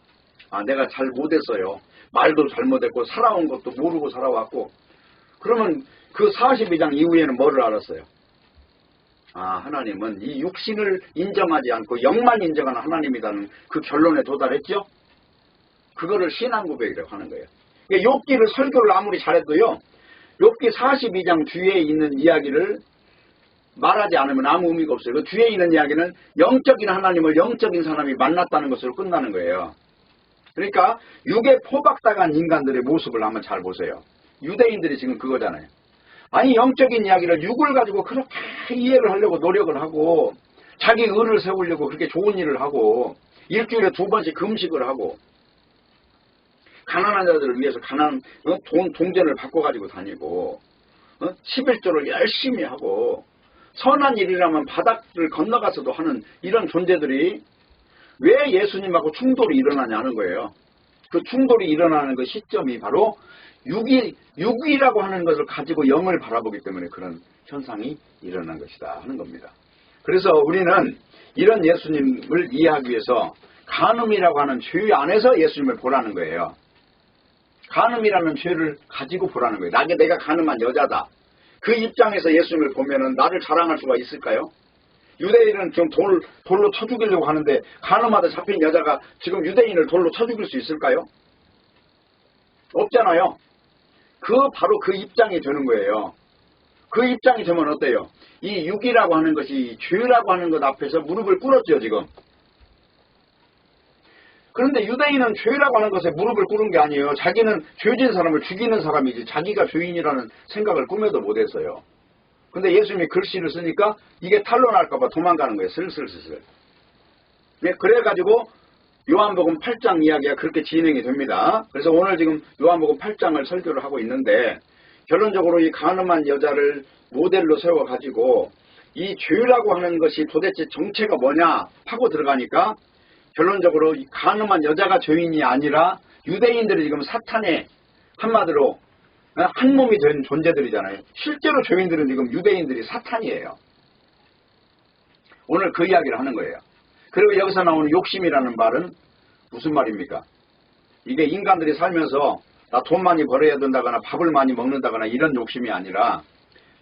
아, 내가 잘 못했어요. 말도 잘못했고 살아온 것도 모르고 살아왔고. 그러면 그 42장 이후에는 뭐를 알았어요? 아, 하나님은 이 육신을 인정하지 않고 영만 인정하는 하나님이라는 그 결론에 도달했죠? 그거를 신앙 고백이라고 하는 거예요. 욥기를 설교를 아무리 잘해도요. 욥기 42장 뒤에 있는 이야기를 말하지 않으면 아무 의미가 없어요. 그 뒤에 있는 이야기는 영적인 하나님을 영적인 사람이 만났다는 것으로 끝나는 거예요. 그러니까 육에 포박당한 인간들의 모습을 한번 잘 보세요. 유대인들이 지금 그거잖아요. 아니 영적인 이야기를 육을 가지고 그렇게 이해를 하려고 노력을 하고 자기 의를 세우려고 그렇게 좋은 일을 하고 일주일에 2번씩 금식을 하고 가난한 자들을 위해서 동전을 바꿔가지고 다니고 11조를 열심히 하고 선한 일이라면 바닥을 건너가서도 하는 이런 존재들이 왜 예수님하고 충돌이 일어나냐는 거예요. 그 충돌이 일어나는 그 시점이 바로 육이라고 하는 것을 가지고 영을 바라보기 때문에 그런 현상이 일어난 것이다 하는 겁니다. 그래서 우리는 이런 예수님을 이해하기 위해서 간음이라고 하는 죄 안에서 예수님을 보라는 거예요. 간음이라는 죄를 가지고 보라는 거예요. 내가 간음한 여자다. 그 입장에서 예수님을 보면은 나를 자랑할 수가 있을까요? 유대인은 지금 돌로 쳐 죽이려고 하는데 간음하다 잡힌 여자가 지금 유대인을 돌로 쳐 죽일 수 있을까요? 없잖아요. 바로 그 입장이 되는 거예요. 그 입장이 되면 어때요? 이 육이라고 하는 것이 죄라고 하는 것 앞에서 무릎을 꿇었죠 지금. 그런데 유대인은 죄라고 하는 것에 무릎을 꿇은 게 아니에요. 자기는 죄진 사람을 죽이는 사람이지 자기가 죄인이라는 생각을 꿈에도 못했어요. 근데 예수님이 글씨를 쓰니까 이게 탄로날까봐 도망가는 거예요. 슬슬슬슬. 네, 그래가지고 요한복음 8장 이야기가 그렇게 진행이 됩니다. 그래서 오늘 지금 요한복음 8장을 설교를 하고 있는데 결론적으로 이 간음한 여자를 모델로 세워가지고 이 죄라고 하는 것이 도대체 정체가 뭐냐 하고 들어가니까 결론적으로 이 간음한 여자가 죄인이 아니라 유대인들이 지금 사탄의 한마디로 한 몸이 된 존재들이잖아요. 실제로 죄인들은 지금 유대인들이 사탄이에요. 오늘 그 이야기를 하는 거예요. 그리고 여기서 나오는 욕심이라는 말은 무슨 말입니까? 이게 인간들이 살면서 나 돈 많이 벌어야 된다거나 밥을 많이 먹는다거나 이런 욕심이 아니라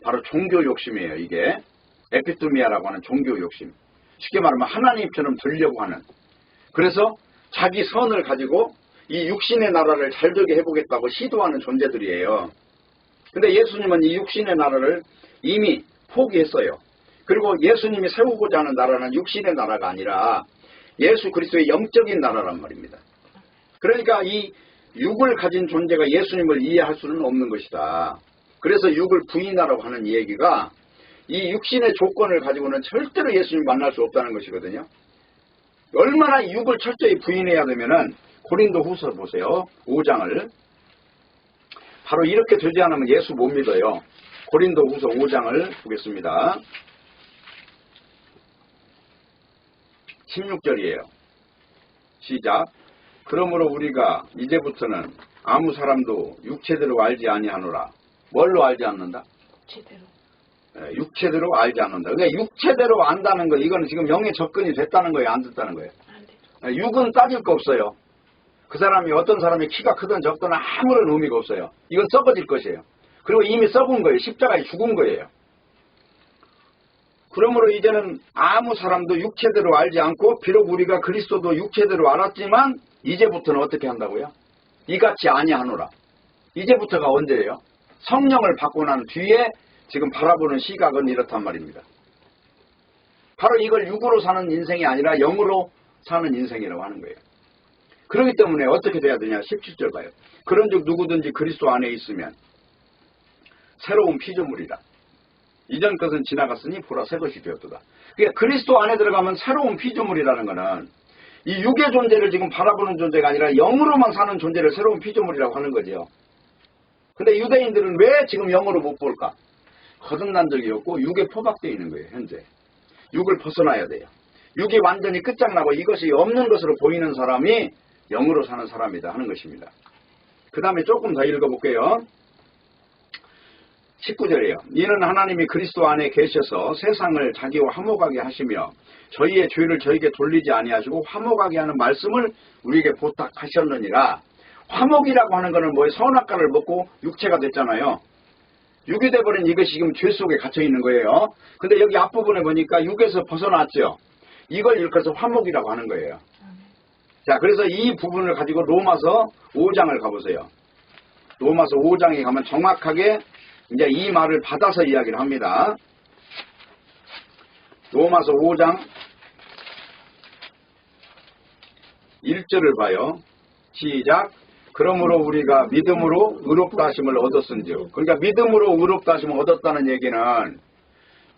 바로 종교 욕심이에요. 이게 에피투미아라고 하는 종교 욕심. 쉽게 말하면 하나님처럼 되려고 하는. 그래서 자기 선을 가지고 이 육신의 나라를 잘 되게 해보겠다고 시도하는 존재들이에요. 근데 예수님은 이 육신의 나라를 이미 포기했어요. 그리고 예수님이 세우고자 하는 나라는 육신의 나라가 아니라 예수 그리스도의 영적인 나라란 말입니다. 그러니까 이 육을 가진 존재가 예수님을 이해할 수는 없는 것이다. 그래서 육을 부인하라고 하는 얘기가 이 육신의 조건을 가지고는 절대로 예수님 만날 수 없다는 것이거든요. 얼마나 육을 철저히 부인해야 되면은 고린도 후서 보세요. 5장을. 바로 이렇게 되지 않으면 예수 못 믿어요. 고린도 후서 5장을 보겠습니다. 16절이에요. 시작. 그러므로 우리가 이제부터는 아무 사람도 육체대로 알지 아니하노라. 뭘로 알지 않는다? 육체대로. 육체대로 알지 않는다. 그러니까 육체대로 안다는 거, 이거는 지금 영에 접근이 됐다는 거예요? 안 됐다는 거예요? 안 되죠. 육은 따질 거 없어요. 그 사람이 어떤 사람이 키가 크든 적든 아무런 의미가 없어요. 이건 썩어질 것이에요. 그리고 이미 썩은 거예요. 십자가에 죽은 거예요. 그러므로 이제는 아무 사람도 육체대로 알지 않고 비록 우리가 그리스도도 육체대로 알았지만 이제부터는 어떻게 한다고요? 이같이 아니하노라. 이제부터가 언제예요? 성령을 받고 난 뒤에 지금 바라보는 시각은 이렇단 말입니다. 바로 이걸 육으로 사는 인생이 아니라 영으로 사는 인생이라고 하는 거예요. 그렇기 때문에 어떻게 돼야 되냐? 17절 봐요. 그런즉 누구든지 그리스도 안에 있으면 새로운 피조물이라. 이전 것은 지나갔으니 보라 새 것이 되었도다. 그러니까 그리스도 안에 들어가면 새로운 피조물이라는 것은 이 육의 존재를 지금 바라보는 존재가 아니라 영으로만 사는 존재를 새로운 피조물이라고 하는 거죠. 근데 유대인들은 왜 지금 영으로 못 볼까? 거듭난 적이 없고 육에 포박되어 있는 거예요. 현재. 육을 벗어나야 돼요. 육이 완전히 끝장나고 이것이 없는 것으로 보이는 사람이 영으로 사는 사람이다 하는 것입니다. 그 다음에 조금 더 읽어볼게요. 19절이에요. 이는 하나님이 그리스도 안에 계셔서 세상을 자기와 화목하게 하시며 저희의 죄를 저에게 돌리지 아니하시고 화목하게 하는 말씀을 우리에게 부탁하셨느니라. 화목이라고 하는 것은 뭐예요? 선악과를 먹고 육체가 됐잖아요. 육이 돼버린 이것이 지금 죄 속에 갇혀 있는 거예요. 근데 여기 앞부분에 보니까 육에서 벗어났죠. 이걸 일컬어서 화목이라고 하는 거예요. 자, 그래서 이 부분을 가지고 로마서 5장을 가보세요. 로마서 5장에 가면 정확하게 이제 이 말을 받아서 이야기를 합니다. 로마서 5장 1절을 봐요. 시작. 그러므로 우리가 믿음으로 의롭다 하심을 얻었은즉. 그러니까 믿음으로 의롭다 하심을 얻었다는 얘기는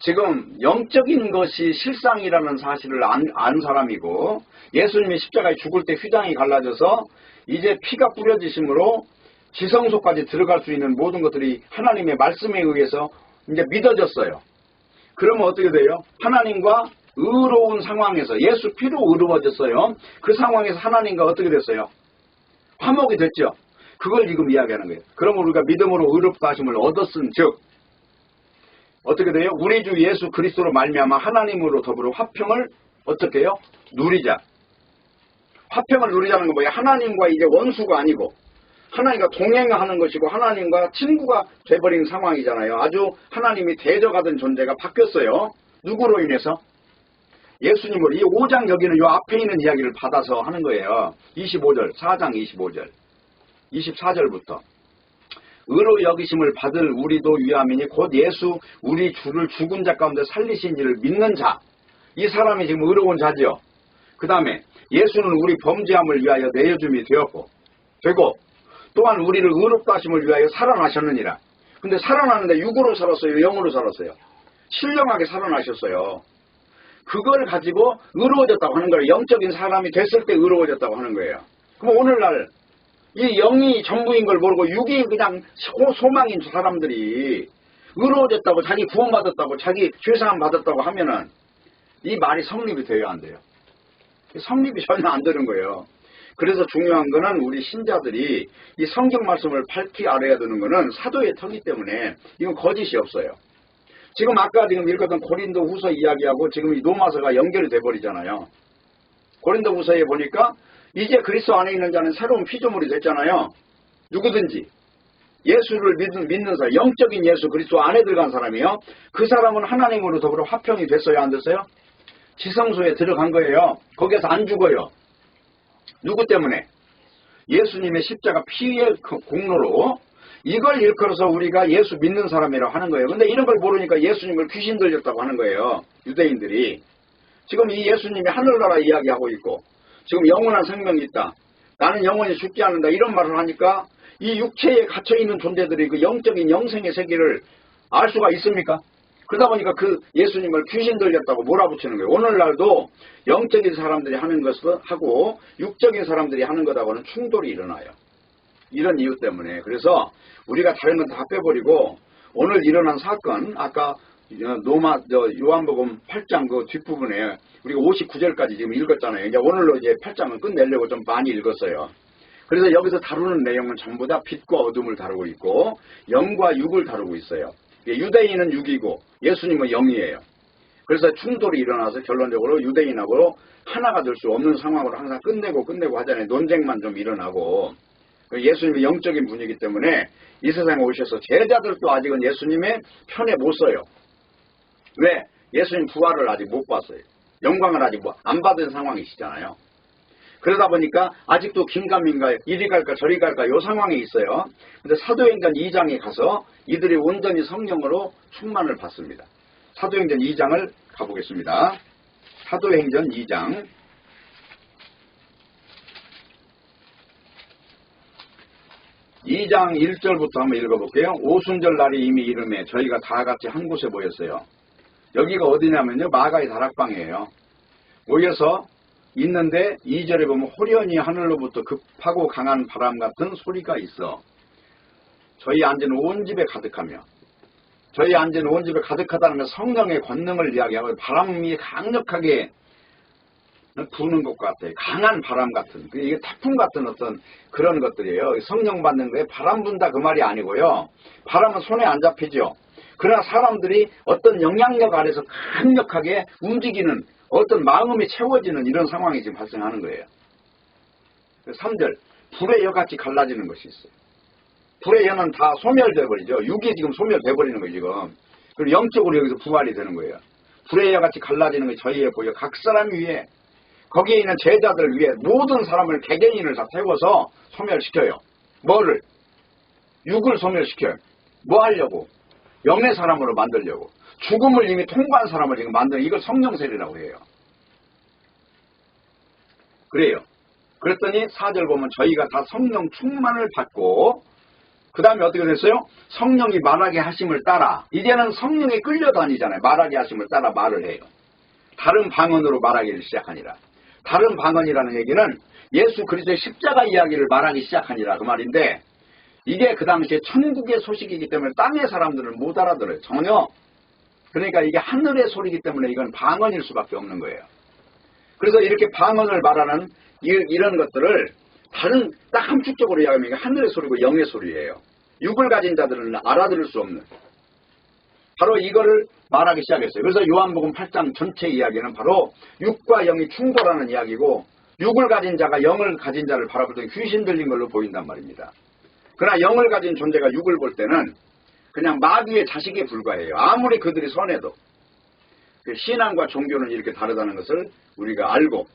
지금 영적인 것이 실상이라는 사실을 안 사람이고 예수님이 십자가에 죽을 때 휘장이 갈라져서 이제 피가 뿌려지심으로 지성소까지 들어갈 수 있는 모든 것들이 하나님의 말씀에 의해서 이제 믿어졌어요. 그러면 어떻게 돼요? 하나님과 의로운 상황에서 예수 피로 의로워졌어요. 그 상황에서 하나님과 어떻게 됐어요? 화목이 됐죠. 그걸 지금 이야기하는 거예요. 그러면 우리가 믿음으로 의롭다 하심을 얻었은즉 어떻게 돼요? 우리 주 예수 그리스도로 말미암아 하나님으로 더불어 화평을 어떻게 해요? 누리자. 화평을 누리자는 건 뭐예요? 하나님과 이제 원수가 아니고 하나님과 동행하는 것이고 하나님과 친구가 돼버린 상황이잖아요. 아주 하나님이 대적하던 존재가 바뀌었어요. 누구로 인해서? 예수님으로. 이 5장 여기는 요 앞에 있는 이야기를 받아서 하는 거예요. 25절, 4장 25절, 24절부터. 의로 여기심을 받을 우리도 위함이니 곧 예수 우리 주를 죽은 자 가운데 살리신 이를 믿는 자. 이 사람이 지금 의로운 자죠. 그 다음에 예수는 우리 범죄함을 위하여 내어줌이 되고 또한 우리를 의롭다 하심을 위하여 살아나셨느니라. 근데 살아나는데 육으로 살았어요? 영으로 살았어요? 신령하게 살아나셨어요. 그걸 가지고 의로워졌다고 하는 거예요. 영적인 사람이 됐을 때 의로워졌다고 하는 거예요. 그럼 오늘날 이 영이 전부인 걸 모르고 육이 그냥 소망인 사람들이 의로워졌다고 자기 구원받았다고 자기 죄사함 받았다고 하면은 이 말이 성립이 돼야 안 돼요. 성립이 전혀 안 되는 거예요. 그래서 중요한 거는 우리 신자들이 이 성경 말씀을 밝히 알아야 되는 거는 사도의 터기 때문에 이건 거짓이 없어요. 지금 아까 지금 읽었던 고린도 후서 이야기하고 지금 이 로마서가 연결이 돼버리잖아요. 고린도 후서에 보니까 이제 그리스도 안에 있는 자는 새로운 피조물이 됐잖아요. 누구든지 예수를 믿는 사람, 영적인 예수 그리스도 안에 들어간 사람이요. 그 사람은 하나님으로 더불어 화평이 됐어요? 안 됐어요? 지성소에 들어간 거예요. 거기에서 안 죽어요. 누구 때문에? 예수님의 십자가 피의 그 공로로 이걸 일컬어서 우리가 예수 믿는 사람이라고 하는 거예요. 근데 이런 걸 모르니까 예수님을 귀신 들렸다고 하는 거예요. 유대인들이. 지금 이 예수님이 하늘나라 이야기하고 있고 지금 영원한 생명이 있다. 나는 영원히 죽지 않는다. 이런 말을 하니까 이 육체에 갇혀있는 존재들이 그 영적인 영생의 세계를 알 수가 있습니까? 그러다 보니까 그 예수님을 귀신 들렸다고 몰아붙이는 거예요. 오늘날도 영적인 사람들이 하는 것을 하고 육적인 사람들이 하는 것하고는 충돌이 일어나요. 이런 이유 때문에. 그래서 우리가 다른 건 다 빼버리고 오늘 일어난 사건, 아까 요한복음 8장 그 뒷부분에 우리가 59절까지 지금 읽었잖아요. 이제 오늘로 이제 8장은 끝내려고 좀 많이 읽었어요. 그래서 여기서 다루는 내용은 전부 다 빛과 어둠을 다루고 있고 영과 육을 다루고 있어요. 유대인은 육이고 예수님은 영이에요. 그래서 충돌이 일어나서 결론적으로 유대인하고 하나가 될 수 없는 상황으로 항상 끝내고 하잖아요. 논쟁만 좀 일어나고. 예수님이 영적인 분이기 때문에 이 세상에 오셔서 제자들도 아직은 예수님의 편에 못 서요. 왜? 예수님 부활을 아직 못 봤어요. 영광을 아직 안 받은 상황이시잖아요. 그러다 보니까 아직도 긴가민가 이리 갈까 저리 갈까 요 상황에 있어요. 근데 사도행전 2장에 가서 이들이 온전히 성령으로 충만을 받습니다. 사도행전 2장을 가보겠습니다. 사도행전 2장 2장 1절부터 한번 읽어볼게요. 오순절 날이 이미 이름에 저희가 다 같이 한 곳에 모였어요. 여기가 어디냐면요. 마가의 다락방이에요. 모여서 있는데 2절에 보면 호련히 하늘로부터 급하고 강한 바람 같은 소리가 있어. 저희 앉은 온 집에 가득하며 저희 앉은 온 집에 가득하다는 건 성령의 권능을 이야기하고 바람이 강력하게 부는 것 같아요. 강한 바람 같은 이게 태풍 같은 어떤 그런 것들이에요. 성령 받는 거에 바람 분다 그 말이 아니고요. 바람은 손에 안 잡히죠. 그러나 사람들이 어떤 영향력 아래서 강력하게 움직이는 어떤 마음이 채워지는 이런 상황이 지금 발생하는 거예요. 3절 불의 여같이 갈라지는 것이 있어요. 불의 여는 다 소멸돼 버리죠. 육이 지금 소멸돼 버리는 거예요. 지금. 그리고 영적으로 여기서 부활이 되는 거예요. 불의 여같이 갈라지는 것이 저희에 보여 각 사람 위에 거기에 있는 제자들 위에 모든 사람을 개개인을 다 태워서 소멸시켜요. 뭐를? 육을 소멸시켜요. 뭐 하려고? 영의 사람으로 만들려고. 죽음을 이미 통과한 사람을 지금 만드는 이걸 성령세례라고 해요. 그래요. 그랬더니 4절 보면 저희가 다 성령 충만을 받고 그 다음에 어떻게 됐어요? 성령이 말하게 하심을 따라 이제는 성령에 끌려다니잖아요. 말하게 하심을 따라 말을 해요. 다른 방언으로 말하기를 시작하니라. 다른 방언이라는 얘기는 예수 그리스도의 십자가 이야기를 말하기 시작하니라 그 말인데 이게 그 당시에 천국의 소식이기 때문에 땅의 사람들은 못 알아들어요. 전혀. 그러니까 이게 하늘의 소리이기 때문에 이건 방언일 수밖에 없는 거예요. 그래서 이렇게 방언을 말하는 이런 것들을 다른 딱 함축적으로 이야기하면 이게 하늘의 소리고 영의 소리예요. 육을 가진 자들은 알아들을 수 없는 바로 이거를 말하기 시작했어요. 그래서 요한복음 8장 전체 이야기는 바로 육과 영이 충돌하는 이야기고 육을 가진 자가 영을 가진 자를 바라볼 때 귀신 들린 걸로 보인단 말입니다. 그러나 영을 가진 존재가 육을 볼 때는 그냥 마귀의 자식에 불과해요. 아무리 그들이 선해도. 신앙과 종교는 이렇게 다르다는 것을 우리가 알고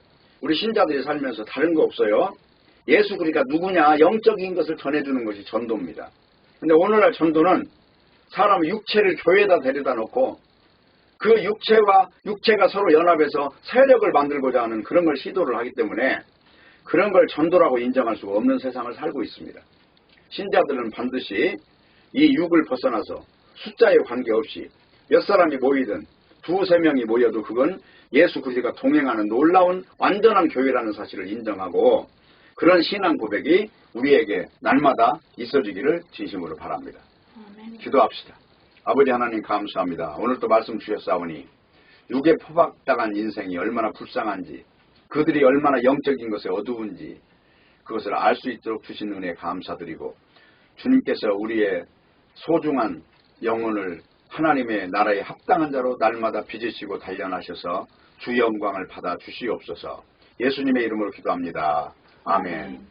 우리 신자들이 살면서 다른 거 없어요. 예수 그러니까 누구냐 영적인 것을 전해주는 것이 전도입니다. 근데 오늘날 전도는 사람의 육체를 교회에다 데려다 놓고 그 육체가 서로 연합해서 세력을 만들고자 하는 그런 걸 시도를 하기 때문에 그런 걸 전도라고 인정할 수가 없는 세상을 살고 있습니다. 신자들은 반드시 이 육을 벗어나서 숫자에 관계없이 몇 사람이 모이든 두세 명이 모여도 그건 예수 그리스도가 동행하는 놀라운 완전한 교회라는 사실을 인정하고 그런 신앙 고백이 우리에게 날마다 있어지기를 진심으로 바랍니다. 기도합시다. 아버지 하나님 감사합니다. 오늘도 말씀 주셨사오니 육에 포박당한 인생이 얼마나 불쌍한지 그들이 얼마나 영적인 것에 어두운지 그것을 알 수 있도록 주신 은혜에 감사드리고 주님께서 우리의 소중한 영혼을 하나님의 나라에 합당한 자로 날마다 빚으시고 단련하셔서 주 영광을 받아 주시옵소서. 예수님의 이름으로 기도합니다. 아멘.